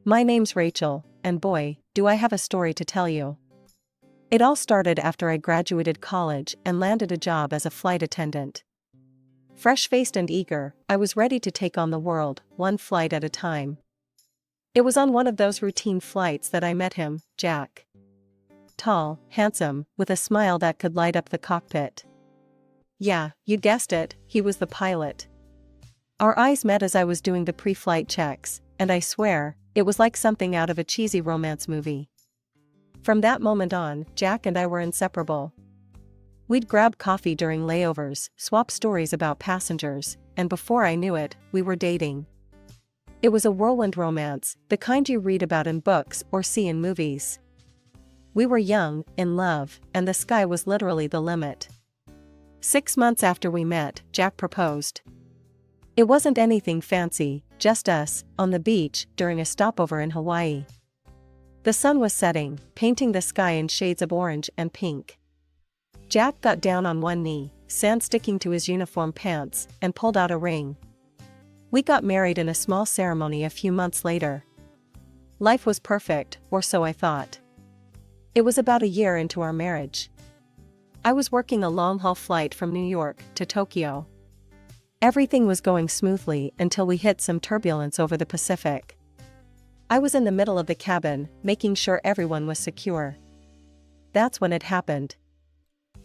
My name's Rachel, and boy, do I have a story to tell you. It all started after I graduated college and landed a job as a flight attendant. Fresh-faced and eager, I was ready to take on the world, one flight at a time. It was on one of those routine flights that I met him, Jack. Tall, handsome, with a smile that could light up the cockpit. Yeah, you guessed it, he was the pilot. Our eyes met as I was doing the pre-flight checks, and I swear, it was like something out of a cheesy romance movie. From that moment on, Jack and I were inseparable. We'd grab coffee during layovers, swap stories about passengers, and before I knew it, we were dating. It was a whirlwind romance, the kind you read about in books or see in movies. We were young, in love, and the sky was literally the limit. 6 months after we met, Jack proposed. It wasn't anything fancy, just us, on the beach, during a stopover in Hawaii. The sun was setting, painting the sky in shades of orange and pink. Jack got down on one knee, sand sticking to his uniform pants, and pulled out a ring. We got married in a small ceremony a few months later. Life was perfect, or so I thought. It was about a year into our marriage. I was working a long-haul flight from New York to Tokyo. Everything was going smoothly until we hit some turbulence over the Pacific. I was in the middle of the cabin, making sure everyone was secure. That's when it happened.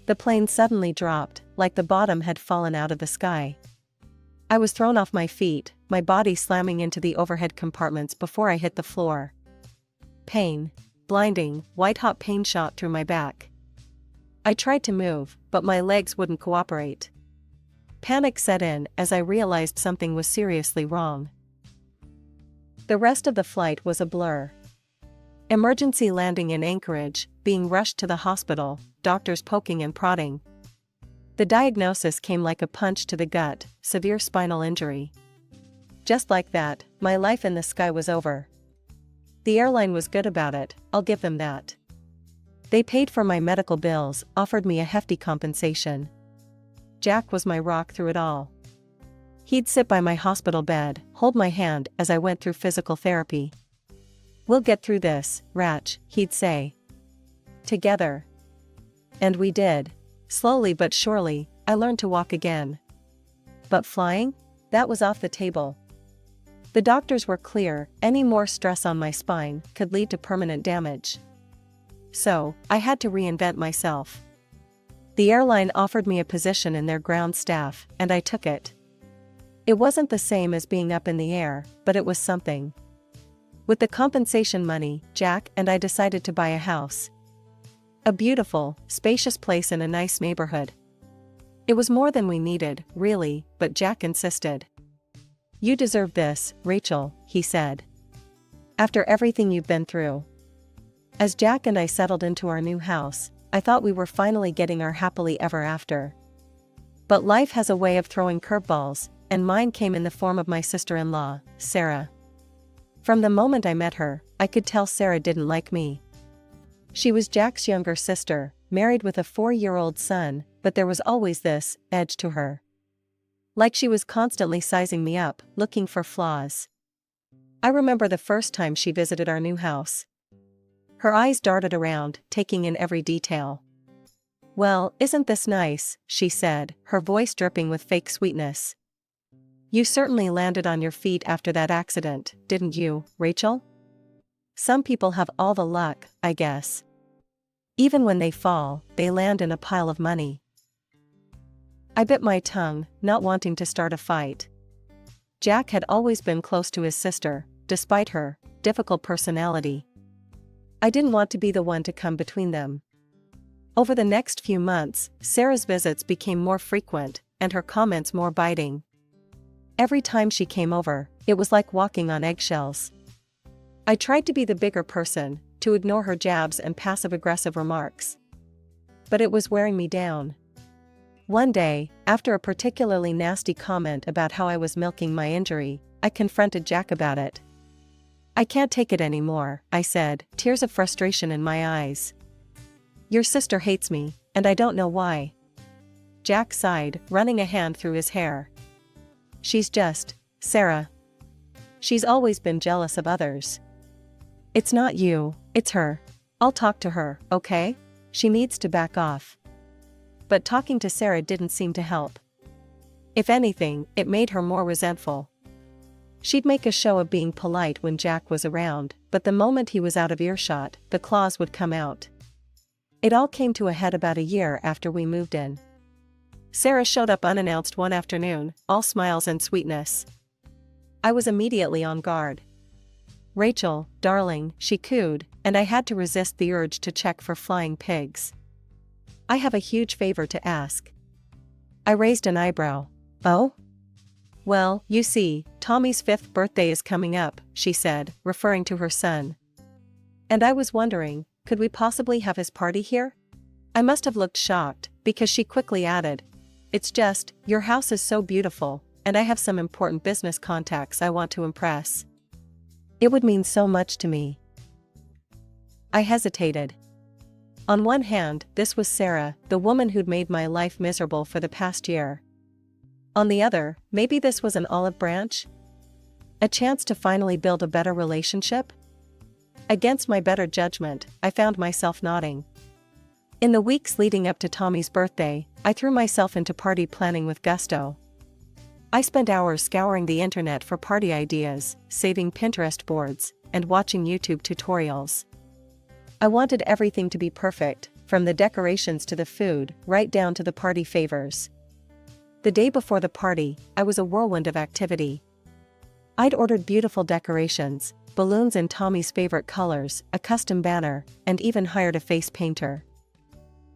The plane suddenly dropped, like the bottom had fallen out of the sky. I was thrown off my feet, my body slamming into the overhead compartments before I hit the floor. Pain, blinding, white-hot pain shot through my back. I tried to move, but my legs wouldn't cooperate. Panic set in as I realized something was seriously wrong. The rest of the flight was a blur. Emergency landing in Anchorage, being rushed to the hospital, doctors poking and prodding. The diagnosis came like a punch to the gut, severe spinal injury. Just like that, my life in the sky was over. The airline was good about it, I'll give them that. They paid for my medical bills, offered me a hefty compensation. Jack was my rock through it all. He'd sit by my hospital bed, hold my hand as I went through physical therapy. "We'll get through this, Ratch," he'd say. "Together." And we did. Slowly but surely, I learned to walk again. But flying? That was off the table. The doctors were clear, any more stress on my spine could lead to permanent damage. So, I had to reinvent myself. The airline offered me a position in their ground staff, and I took it. It wasn't the same as being up in the air, but it was something. With the compensation money, Jack and I decided to buy a house. A beautiful, spacious place in a nice neighborhood. It was more than we needed, really, but Jack insisted. "You deserve this, Rachel," he said. "After everything you've been through." As Jack and I settled into our new house, I thought we were finally getting our happily ever after. But life has a way of throwing curveballs, and mine came in the form of my sister-in-law, Sarah. From the moment I met her, I could tell Sarah didn't like me. She was Jack's younger sister, married with a 4-year-old son, but there was always this edge to her. Like she was constantly sizing me up, looking for flaws. I remember the first time she visited our new house. Her eyes darted around, taking in every detail. "Well, isn't this nice?" she said, her voice dripping with fake sweetness. "You certainly landed on your feet after that accident, didn't you, Rachel? Some people have all the luck, I guess. Even when they fall, they land in a pile of money." I bit my tongue, not wanting to start a fight. Jack had always been close to his sister, despite her difficult personality. I didn't want to be the one to come between them. Over the next few months, Sarah's visits became more frequent, and her comments more biting. Every time she came over, it was like walking on eggshells. I tried to be the bigger person, to ignore her jabs and passive-aggressive remarks. But it was wearing me down. One day, after a particularly nasty comment about how I was milking my injury, I confronted Jack about it. "I can't take it anymore," I said, tears of frustration in my eyes. "Your sister hates me, and I don't know why." Jack sighed, running a hand through his hair. "She's just Sarah. She's always been jealous of others. It's not you, it's her. I'll talk to her, okay? She needs to back off. But talking to Sarah didn't seem to help. If anything, it made her more resentful. She'd make a show of being polite when Jack was around, but the moment he was out of earshot, the claws would come out. It all came to a head about a year after we moved in. Sarah showed up unannounced one afternoon, all smiles and sweetness. I was immediately on guard. "Rachel, darling," she cooed, and I had to resist the urge to check for flying pigs. "I have a huge favor to ask." I raised an eyebrow. "Oh?" "Well, you see, Tommy's 5th birthday is coming up," she said, referring to her son. "And I was wondering, could we possibly have his party here?" I must have looked shocked, because she quickly added, "It's just, your house is so beautiful, and I have some important business contacts I want to impress. It would mean so much to me." I hesitated. On one hand, this was Sarah, the woman who'd made my life miserable for the past year. On the other, maybe this was an olive branch? A chance to finally build a better relationship? Against my better judgment, I found myself nodding. In the weeks leading up to Tommy's birthday, I threw myself into party planning with gusto. I spent hours scouring the internet for party ideas, saving Pinterest boards, and watching YouTube tutorials. I wanted everything to be perfect, from the decorations to the food, right down to the party favors. The day before the party, I was a whirlwind of activity. I'd ordered beautiful decorations, balloons in Tommy's favorite colors, a custom banner, and even hired a face painter.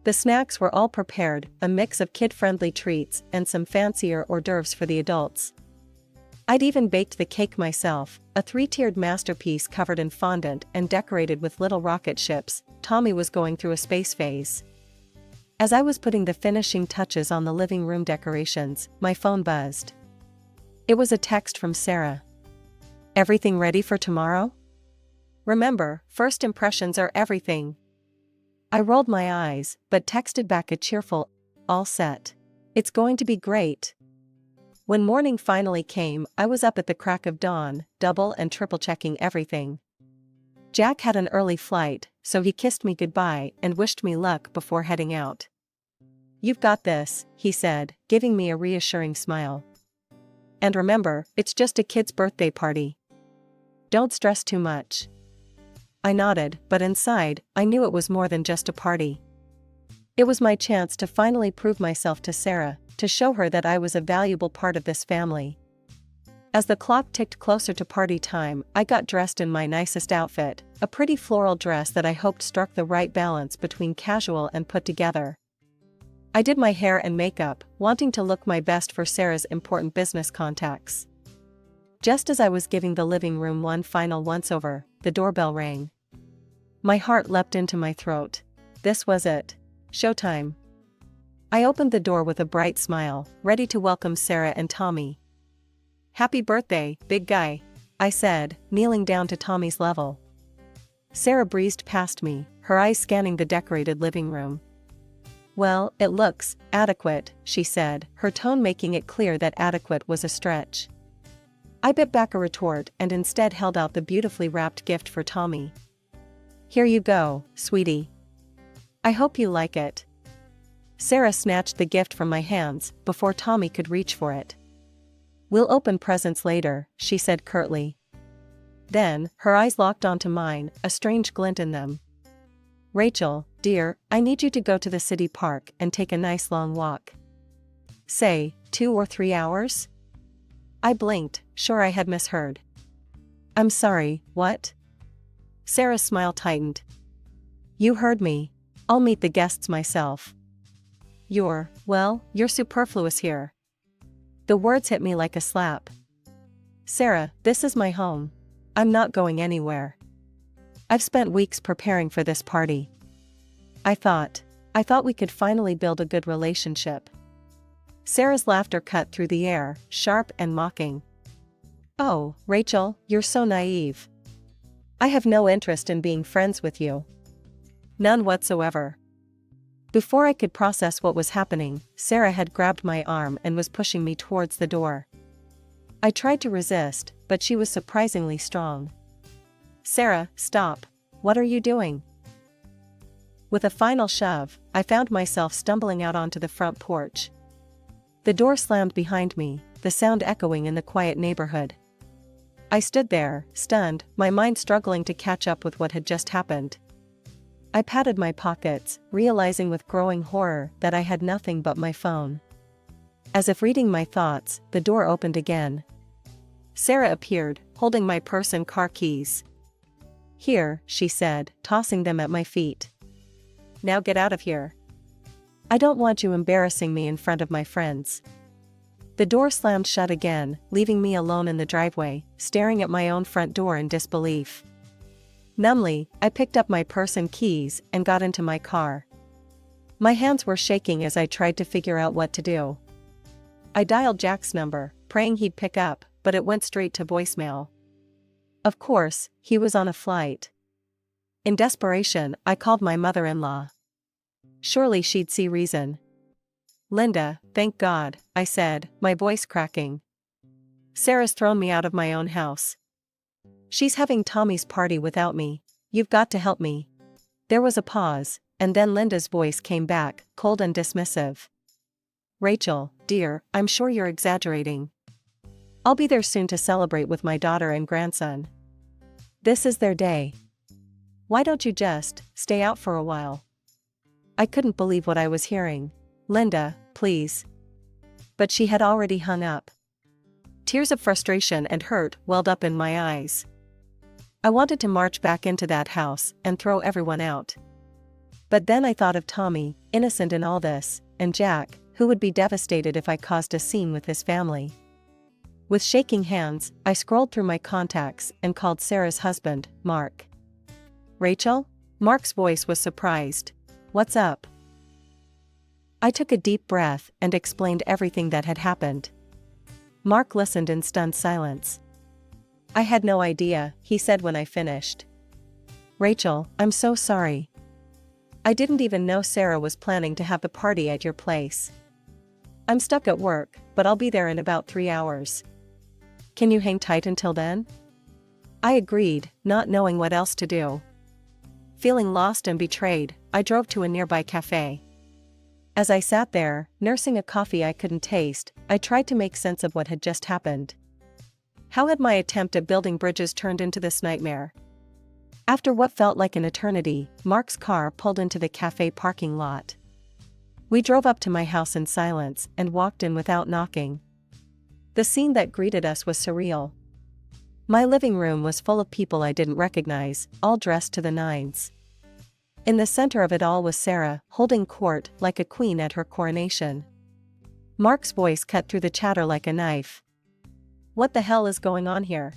The snacks were all prepared, a mix of kid-friendly treats and some fancier hors d'oeuvres for the adults. I'd even baked the cake myself, a 3-tiered masterpiece covered in fondant and decorated with little rocket ships. Tommy was going through a space phase. As I was putting the finishing touches on the living room decorations, my phone buzzed. It was a text from Sarah. "Everything ready for tomorrow? Remember, first impressions are everything." I rolled my eyes, but texted back a cheerful, "All set. It's going to be great." When morning finally came, I was up at the crack of dawn, double and triple checking everything. Jack had an early flight, so he kissed me goodbye and wished me luck before heading out. "You've got this," he said, giving me a reassuring smile. "And remember, it's just a kid's birthday party. Don't stress too much." I nodded, but inside, I knew it was more than just a party. It was my chance to finally prove myself to Sarah, to show her that I was a valuable part of this family. As the clock ticked closer to party time, I got dressed in my nicest outfit, a pretty floral dress that I hoped struck the right balance between casual and put together. I did my hair and makeup, wanting to look my best for Sarah's important business contacts. Just as I was giving the living room one final once-over, the doorbell rang. My heart leapt into my throat. This was it. Showtime. I opened the door with a bright smile, ready to welcome Sarah and Tommy. "Happy birthday, big guy," I said, kneeling down to Tommy's level. Sarah breezed past me, her eyes scanning the decorated living room. "Well, it looks adequate," she said, her tone making it clear that adequate was a stretch. I bit back a retort and instead held out the beautifully wrapped gift for Tommy. "Here you go, sweetie. I hope you like it." Sarah snatched the gift from my hands before Tommy could reach for it. "We'll open presents later," she said curtly. Then, her eyes locked onto mine, a strange glint in them. "Rachel, dear, I need you to go to the city park and take a nice long walk. Say, 2 or 3 hours?" I blinked, sure I had misheard. "I'm sorry, what?" Sarah's smile tightened. "You heard me. I'll meet the guests myself. You're superfluous here." The words hit me like a slap. "Sarah, this is my home. I'm not going anywhere. I've spent weeks preparing for this party. I thought we could finally build a good relationship." Sarah's laughter cut through the air, sharp and mocking. "Oh, Rachel, you're so naive. I have no interest in being friends with you. None whatsoever." Before I could process what was happening, Sarah had grabbed my arm and was pushing me towards the door. I tried to resist, but she was surprisingly strong. Sarah, stop. What are you doing? With a final shove, I found myself stumbling out onto the front porch. The door slammed behind me, the sound echoing in the quiet neighborhood. I stood there, stunned, my mind struggling to catch up with what had just happened. I patted my pockets, realizing with growing horror that I had nothing but my phone. As if reading my thoughts, the door opened again. Sarah appeared, holding my purse and car keys. Here, she said, tossing them at my feet. Now get out of here. I don't want you embarrassing me in front of my friends. The door slammed shut again, leaving me alone in the driveway, staring at my own front door in disbelief. Numbly, I picked up my purse and keys and got into my car. My hands were shaking as I tried to figure out what to do. I dialed Jack's number, praying he'd pick up, but it went straight to voicemail. Of course, he was on a flight. In desperation, I called my mother-in-law. Surely she'd see reason. Linda, thank God, I said, my voice cracking. Sarah's thrown me out of my own house. She's having Tommy's party without me. You've got to help me. There was a pause, and then Linda's voice came back, cold and dismissive. Rachel, dear, I'm sure you're exaggerating. I'll be there soon to celebrate with my daughter and grandson. This is their day. Why don't you just stay out for a while? I couldn't believe what I was hearing. Linda, please. But she had already hung up. Tears of frustration and hurt welled up in my eyes. I wanted to march back into that house and throw everyone out. But then I thought of Tommy, innocent in all this, and Jack, who would be devastated if I caused a scene with his family. With shaking hands, I scrolled through my contacts and called Sarah's husband, Mark. Rachel? Mark's voice was surprised. What's up? I took a deep breath and explained everything that had happened. Mark listened in stunned silence. I had no idea, he said when I finished. Rachel, I'm so sorry. I didn't even know Sarah was planning to have the party at your place. I'm stuck at work, but I'll be there in about 3 hours. Can you hang tight until then? I agreed, not knowing what else to do. Feeling lost and betrayed, I drove to a nearby cafe. As I sat there, nursing a coffee I couldn't taste, I tried to make sense of what had just happened. How had my attempt at building bridges turned into this nightmare? After what felt like an eternity, Mark's car pulled into the cafe parking lot. We drove up to my house in silence and walked in without knocking. The scene that greeted us was surreal. My living room was full of people I didn't recognize, all dressed to the nines. In the center of it all was Sarah, holding court like a queen at her coronation. Mark's voice cut through the chatter like a knife. What the hell is going on here?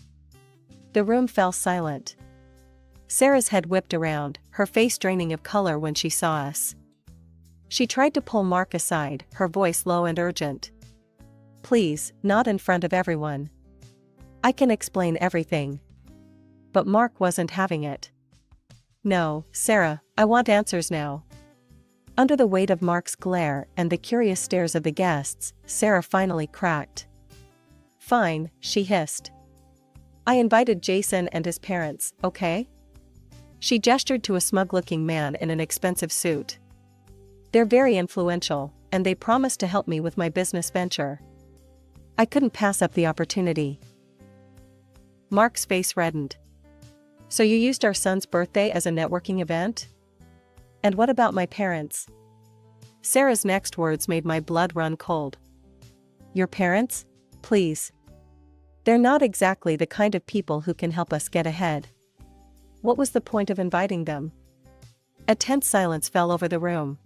The room fell silent. Sarah's head whipped around, her face draining of color when she saw us. She tried to pull Mark aside, her voice low and urgent. Please, not in front of everyone. I can explain everything. But Mark wasn't having it. No, Sarah, I want answers now. Under the weight of Mark's glare and the curious stares of the guests, Sarah finally cracked. Fine, she hissed. I invited Jason and his parents, okay? She gestured to a smug-looking man in an expensive suit. They're very influential, and they promised to help me with my business venture. I couldn't pass up the opportunity. Mark's face reddened. So you used our son's birthday as a networking event? And what about my parents? Sarah's next words made my blood run cold. Your parents? Please. They're not exactly the kind of people who can help us get ahead. What was the point of inviting them? A tense silence fell over the room.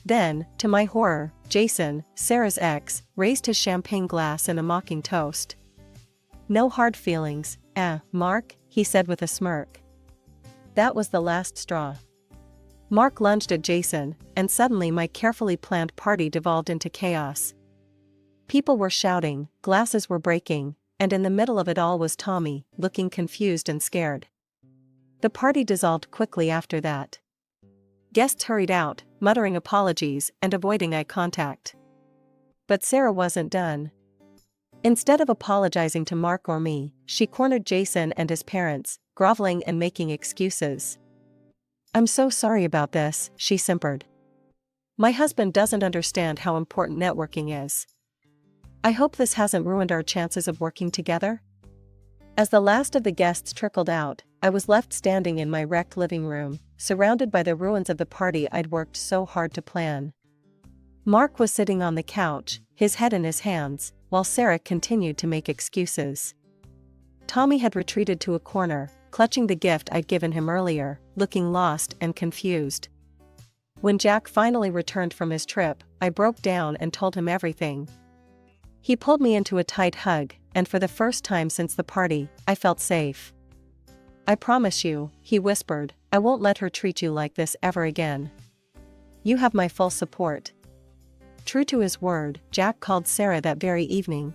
Then, to my horror, Jason, Sarah's ex, raised his champagne glass in a mocking toast. No hard feelings, Mark, he said with a smirk. That was the last straw. Mark lunged at Jason, and suddenly my carefully planned party devolved into chaos. People were shouting, glasses were breaking, and in the middle of it all was Tommy, looking confused and scared. The party dissolved quickly after that. Guests hurried out, muttering apologies and avoiding eye contact. But Sarah wasn't done. Instead of apologizing to Mark or me, she cornered Jason and his parents, groveling and making excuses. "I'm so sorry about this," she simpered. "My husband doesn't understand how important networking is. I hope this hasn't ruined our chances of working together." As the last of the guests trickled out, I was left standing in my wrecked living room, surrounded by the ruins of the party I'd worked so hard to plan. Mark was sitting on the couch, his head in his hands, while Sarah continued to make excuses. Tommy had retreated to a corner, clutching the gift I'd given him earlier, looking lost and confused. When Jack finally returned from his trip, I broke down and told him everything. He pulled me into a tight hug, and for the first time since the party, I felt safe. "I promise you," he whispered, "I won't let her treat you like this ever again. You have my full support." True to his word, Jack called Sarah that very evening.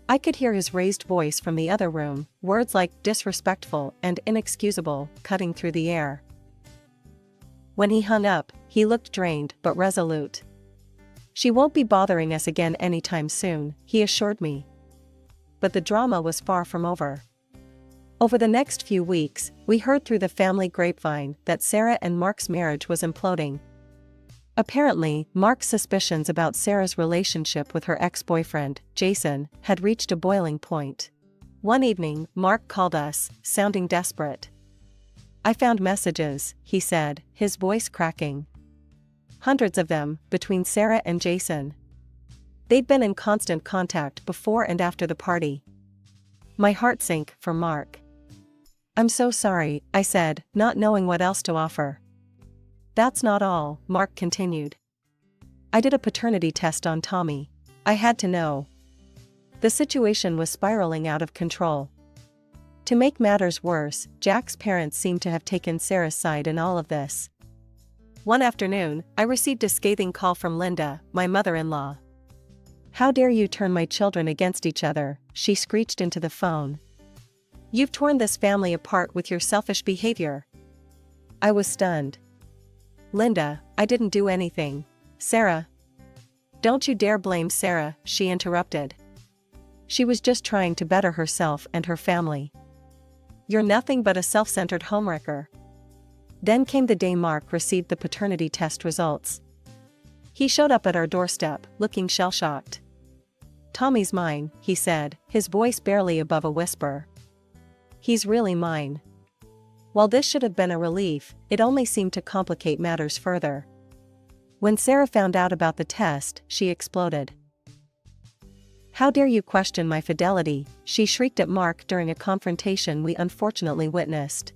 I could hear his raised voice from the other room, words like disrespectful and inexcusable cutting through the air. When he hung up, he looked drained but resolute. "She won't be bothering us again anytime soon," he assured me. But the drama was far from over. Over the next few weeks, we heard through the family grapevine that Sarah and Mark's marriage was imploding. Apparently, Mark's suspicions about Sarah's relationship with her ex-boyfriend, Jason, had reached a boiling point. One evening, Mark called us, sounding desperate. "I found messages," he said, his voice cracking. "Hundreds of them, between Sarah and Jason. They'd been in constant contact before and after the party." My heart sank for Mark. "I'm so sorry," I said, not knowing what else to offer. "That's not all," Mark continued. "I did a paternity test on Tommy. I had to know." The situation was spiraling out of control. To make matters worse, Jack's parents seemed to have taken Sarah's side in all of this. One afternoon, I received a scathing call from Linda, my mother-in-law. "How dare you turn my children against each other," she screeched into the phone. "You've torn this family apart with your selfish behavior." I was stunned. "Linda, I didn't do anything." "Sarah." "Don't you dare blame Sarah," she interrupted. "She was just trying to better herself and her family. You're nothing but a self-centered homewrecker." Then came the day Mark received the paternity test results. He showed up at our doorstep, looking shell-shocked. "Tommy's mine," he said, his voice barely above a whisper. "He's really mine." While this should have been a relief, it only seemed to complicate matters further. When Sarah found out about the test, she exploded. "How dare you question my fidelity," she shrieked at Mark during a confrontation we unfortunately witnessed.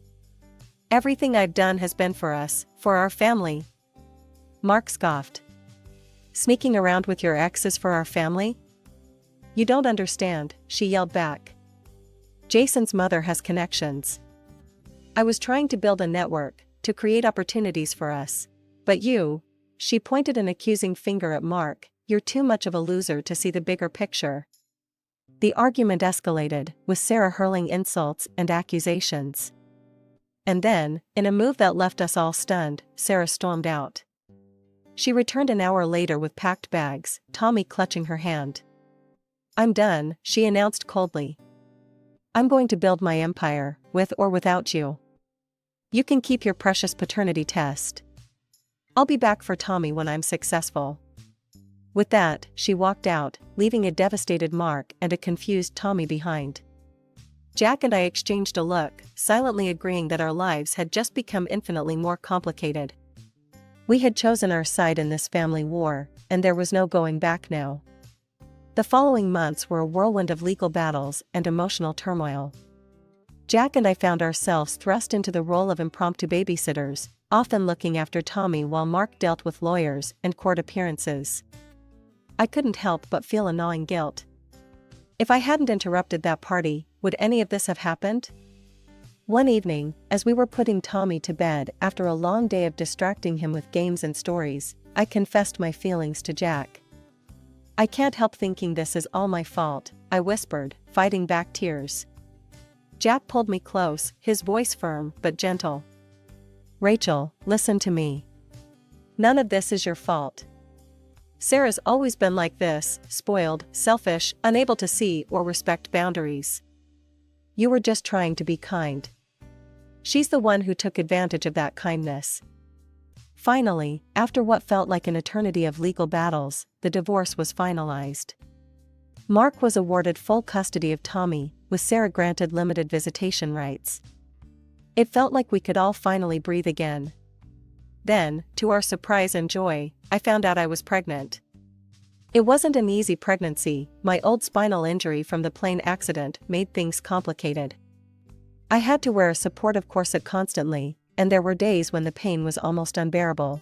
"Everything I've done has been for us, for our family." Mark scoffed. "Sneaking around with your ex is for our family?" "You don't understand," she yelled back. "Jason's mother has connections. I was trying to build a network, to create opportunities for us. But you," she pointed an accusing finger at Mark, "you're too much of a loser to see the bigger picture." The argument escalated, with Sarah hurling insults and accusations. And then, in a move that left us all stunned, Sarah stormed out. She returned an hour later with packed bags, Tommy clutching her hand. "I'm done," she announced coldly. "I'm going to build my empire, with or without you. You can keep your precious paternity test. I'll be back for Tommy when I'm successful." With that, she walked out, leaving a devastated Mark and a confused Tommy behind. Jack and I exchanged a look, silently agreeing that our lives had just become infinitely more complicated. We had chosen our side in this family war, and there was no going back now. The following months were a whirlwind of legal battles and emotional turmoil. Jack and I found ourselves thrust into the role of impromptu babysitters, often looking after Tommy while Mark dealt with lawyers and court appearances. I couldn't help but feel a gnawing guilt. If I hadn't interrupted that party, would any of this have happened? One evening, as we were putting Tommy to bed after a long day of distracting him with games and stories, I confessed my feelings to Jack. "I can't help thinking this is all my fault," I whispered, fighting back tears. Jack pulled me close, his voice firm but gentle. "Rachel, listen to me. None of this is your fault. Sarah's always been like this, spoiled, selfish, unable to see or respect boundaries. You were just trying to be kind. She's the one who took advantage of that kindness. Finally, after what felt like an eternity of legal battles, the divorce was finalized. Mark was awarded full custody of Tommy, with Sarah granted limited visitation rights. It felt like we could all finally breathe again. Then, to our surprise and joy, I found out I was pregnant. It wasn't an easy pregnancy. My old spinal injury from the plane accident made things complicated. I had to wear a supportive corset constantly, and there were days when the pain was almost unbearable.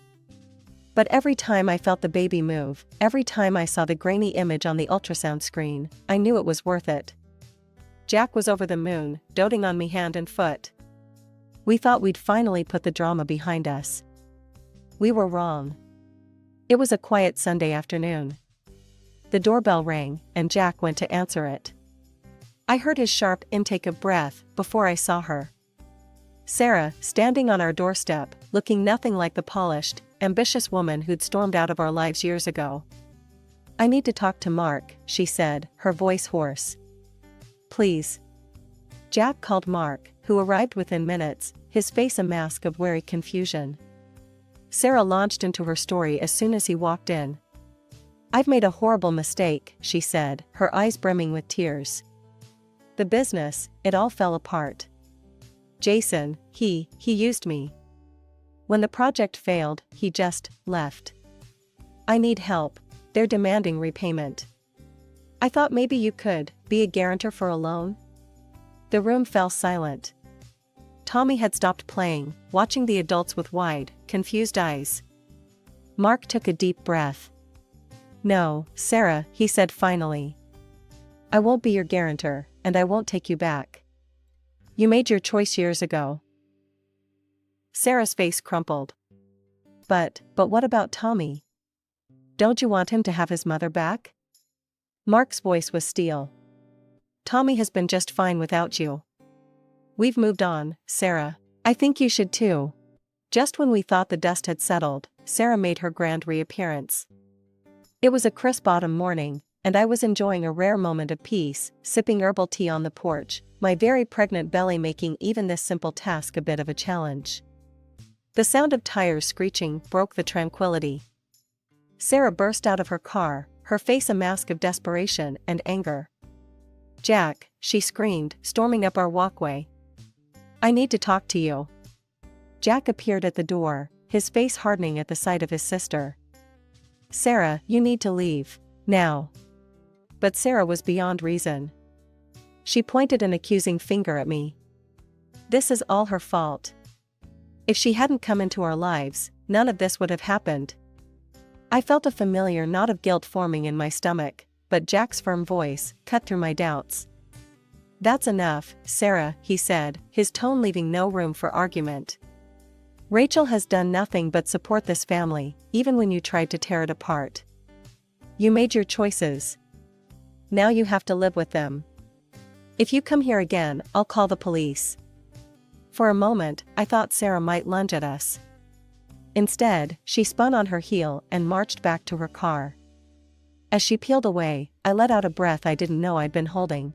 But every time I felt the baby move, every time I saw the grainy image on the ultrasound screen, I knew it was worth it. Jack was over the moon, doting on me hand and foot. We thought we'd finally put the drama behind us. We were wrong. It was a quiet Sunday afternoon. The doorbell rang, and Jack went to answer it. I heard his sharp intake of breath before I saw her. Sarah, standing on our doorstep, looking nothing like the polished, ambitious woman who'd stormed out of our lives years ago. I need to talk to Mark, she said, her voice hoarse. Please. Jack called Mark, who arrived within minutes, his face a mask of wary confusion. Sarah launched into her story as soon as he walked in. I've made a horrible mistake, she said, her eyes brimming with tears. The business, it all fell apart. Jason, he used me. When the project failed, he just left. I need help. They're demanding repayment. I thought maybe you could be a guarantor for a loan. The room fell silent. Tommy had stopped playing, watching the adults with wide, confused eyes. Mark took a deep breath. No, Sarah, he said finally. I won't be your guarantor, and I won't take you back. You made your choice years ago. Sarah's face crumpled. But what about Tommy? Don't you want him to have his mother back? Mark's voice was steel. Tommy has been just fine without you. We've moved on, Sarah. I think you should too. Just when we thought the dust had settled, Sarah made her grand reappearance. It was a crisp autumn morning, and I was enjoying a rare moment of peace, sipping herbal tea on the porch, my very pregnant belly making even this simple task a bit of a challenge. The sound of tires screeching broke the tranquility. Sarah burst out of her car, her face a mask of desperation and anger. Jack, she screamed, storming up our walkway. I need to talk to you. Jack appeared at the door, his face hardening at the sight of his sister. Sarah, you need to leave, now. But Sarah was beyond reason. She pointed an accusing finger at me. This is all her fault. If she hadn't come into our lives, none of this would have happened. I felt a familiar knot of guilt forming in my stomach, but Jack's firm voice cut through my doubts. That's enough, Sarah, he said, his tone leaving no room for argument. Rachel has done nothing but support this family, even when you tried to tear it apart. You made your choices. Now you have to live with them. If you come here again, I'll call the police. For a moment, I thought Sarah might lunge at us. Instead, she spun on her heel and marched back to her car. As she peeled away, I let out a breath I didn't know I'd been holding.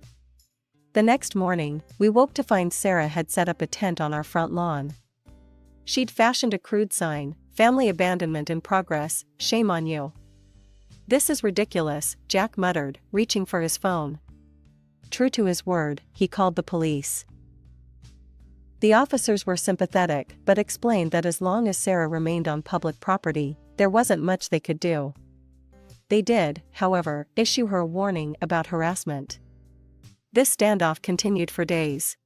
The next morning, we woke to find Sarah had set up a tent on our front lawn. She'd fashioned a crude sign, "Family abandonment in progress, shame on you." This is ridiculous, Jack muttered, reaching for his phone. True to his word, he called the police. The officers were sympathetic but explained that as long as Sarah remained on public property, there wasn't much they could do. They did, however, issue her a warning about harassment. This standoff continued for days.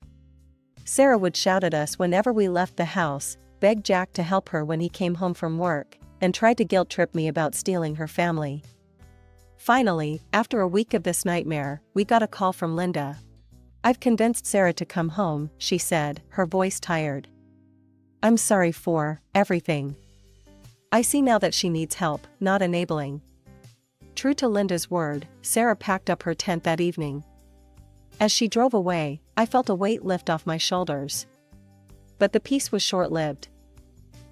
Sarah would shout at us whenever we left the house, beg Jack to help her when he came home from work, and tried to guilt-trip me about stealing her family. Finally, after a week of this nightmare, we got a call from Linda. I've convinced Sarah to come home, she said, her voice tired. I'm sorry for everything. I see now that she needs help, not enabling. True to Linda's word, Sarah packed up her tent that evening. As she drove away, I felt a weight lift off my shoulders. But the peace was short-lived.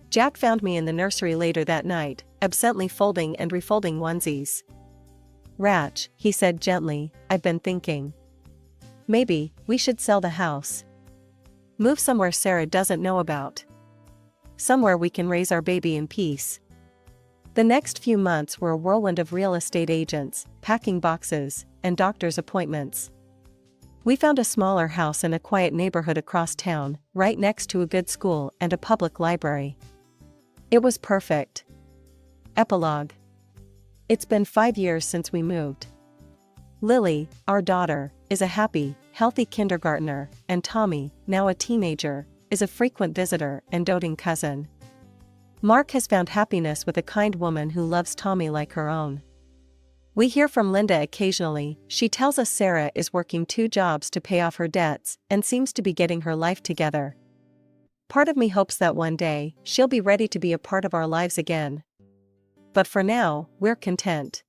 Jack found me in the nursery later that night, absently folding and refolding onesies. "Ratch," he said gently, "I've been thinking. Maybe we should sell the house. Move somewhere Sarah doesn't know about. Somewhere we can raise our baby in peace." The next few months were a whirlwind of real estate agents, packing boxes, and doctor's appointments. We found a smaller house in a quiet neighborhood across town, right next to a good school and a public library. It was perfect. Epilogue. It's been 5 years since we moved. Lily, our daughter, is a happy, healthy kindergartner, and Tommy, now a teenager, is a frequent visitor and doting cousin. Mark has found happiness with a kind woman who loves Tommy like her own. We hear from Linda occasionally. She tells us Sarah is working 2 jobs to pay off her debts and seems to be getting her life together. Part of me hopes that one day, she'll be ready to be a part of our lives again. But for now, we're content.